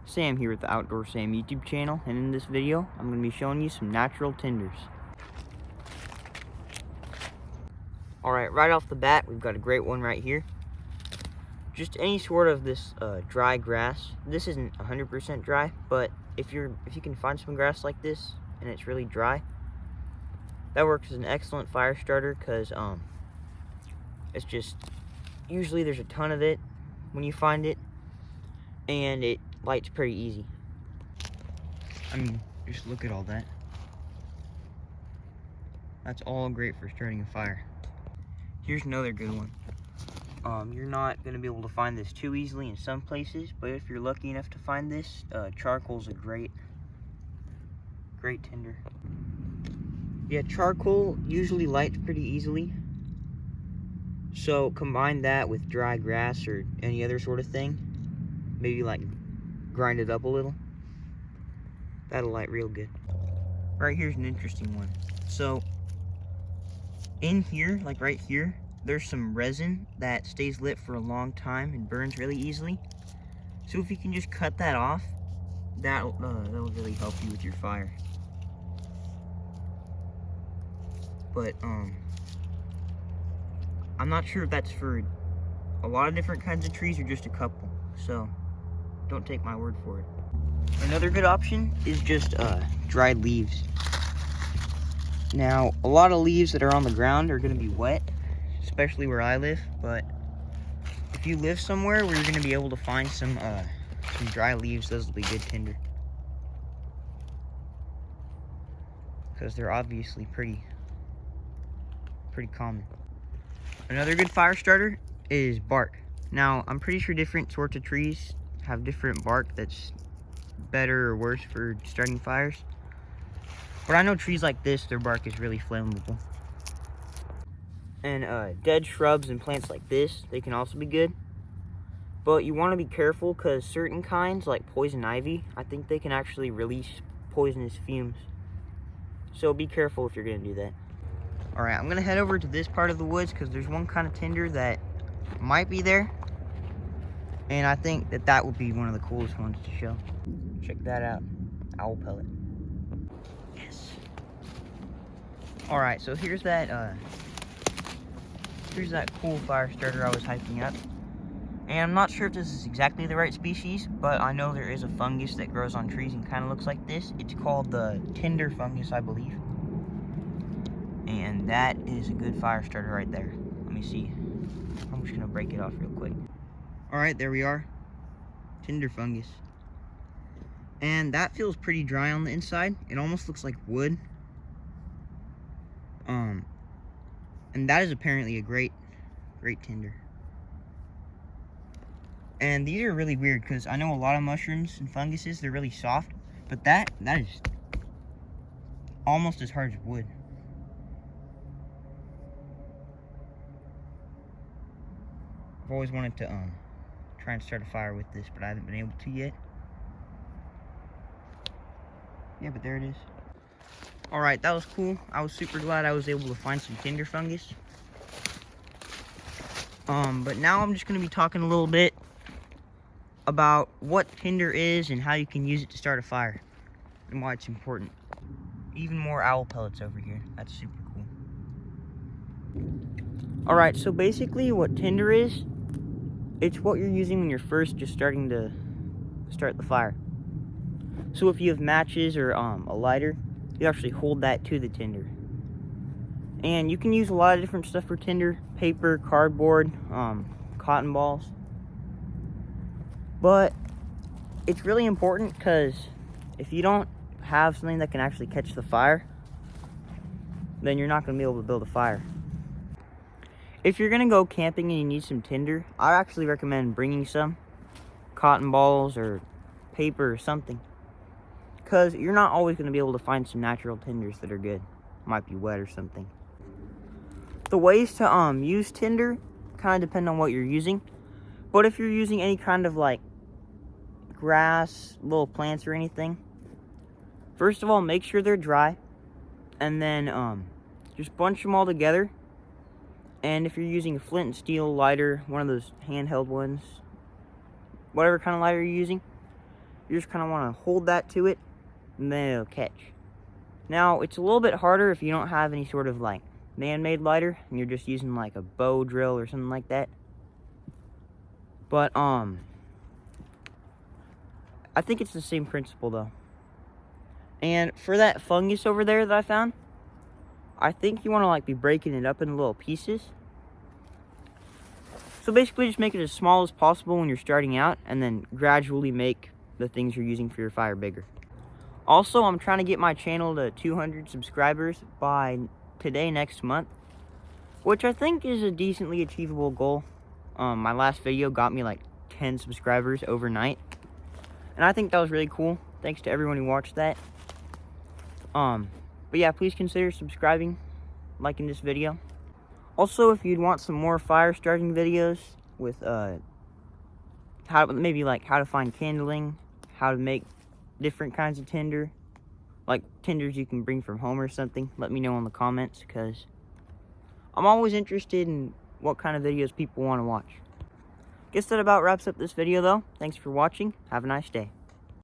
Sam here with the Outdoor Sam YouTube channel, and in this video I'm going to be showing you some natural tinders. Alright, right off the bat we've got a great one right here. Just any sort of this dry grass. This isn't 100% dry, but if you can find some grass like this and it's really dry, that works as an excellent fire starter, because it's just, usually there's a ton of it when you find it, and it lights pretty easy. I mean, just look at all that. That's all great for starting a fire. Here's another good one. You're not going to be able to find this too easily in some places, but if you're lucky enough to find this, charcoal's a great tinder. Yeah, charcoal usually lights pretty easily, so combine that with dry grass or any other sort of thing. Maybe like grind it up a little. That'll light real good. Right here's an interesting one. So in here, like right here, there's some resin that stays lit for a long time and burns really easily. So if you can just cut that off, that'll really help you with your fire. But I'm not sure if that's for a lot of different kinds of trees or just a couple, so don't take my word for it. Another good option is just dried leaves. Now, a lot of leaves that are on the ground are going to be wet, especially where I live, but if you live somewhere where you're going to be able to find some dry leaves, those will be good tinder, because they're obviously pretty common. Another good fire starter is bark. Now, I'm pretty sure different sorts of trees have different bark that's better or worse for starting fires. But I know trees like this, their bark is really flammable. And dead shrubs and plants like this, they can also be good. But you want to be careful, because certain kinds, like poison ivy, I think they can actually release poisonous fumes. So be careful if you're going to do that. Alright, I'm going to head over to this part of the woods, because there's one kind of tinder that might be there. And I think that would be one of the coolest ones to show. Check that out. Owl pellet. Yes. Alright, so here's that cool fire starter I was hyping up. And I'm not sure if this is exactly the right species, but I know there is a fungus that grows on trees and kind of looks like this. It's called the tinder fungus, I believe. And that is a good fire starter right there. Let me see. I'm just going to break it off real quick. Alright, there we are. Tinder fungus. And that feels pretty dry on the inside. It almost looks like wood. And that is apparently a great tinder. And these are really weird, because I know a lot of mushrooms and funguses, they're really soft, but that is almost as hard as wood. I've always wanted to try and start a fire with this, but I haven't been able to yet. Yeah, but there it is. Alright, that was cool. I was super glad I was able to find some tinder fungus. But now I'm just going to be talking a little bit about what tinder is and how you can use it to start a fire, and why it's important. Even more owl pellets over here. That's super cool. Alright, so basically what tinder is, it's what you're using when you're first just starting to start the fire. So if you have matches or a lighter, you actually hold that to the tinder. And you can use a lot of different stuff for tinder: paper, cardboard, cotton balls. But it's really important, because if you don't have something that can actually catch the fire, then you're not going to be able to build a fire. If you're going to go camping and you need some tinder, I actually recommend bringing some cotton balls or paper or something, because you're not always going to be able to find some natural tinders that are good. Might be wet or something. The ways to use tinder kind of depend on what you're using. But if you're using any kind of like grass, little plants or anything, first of all, make sure they're dry, and then just bunch them all together. And if you're using a flint and steel lighter, one of those handheld ones, whatever kind of lighter you're using, You just kind of want to hold that to it, and then it'll catch. Now, it's a little bit harder if you don't have any sort of like man-made lighter, and you're just using like a bow drill or something like that. But I think it's the same principle though. And for that fungus over there that I found, I think you want to like be breaking it up into little pieces. So basically just make it as small as possible when you're starting out, and then gradually make the things you're using for your fire bigger. Also, I'm trying to get my channel to 200 subscribers by next month, which I think is a decently achievable goal. My last video got me like 10 subscribers overnight, and I think that was really cool. Thanks to everyone who watched that. But yeah, please consider subscribing, liking this video. Also, if you'd want some more fire starting videos with how to find kindling, how to make different kinds of tinder, like tinders you can bring from home or something, let me know in the comments, because I'm always interested in what kind of videos people want to watch. Guess that about wraps up this video though. Thanks for watching. Have a nice day.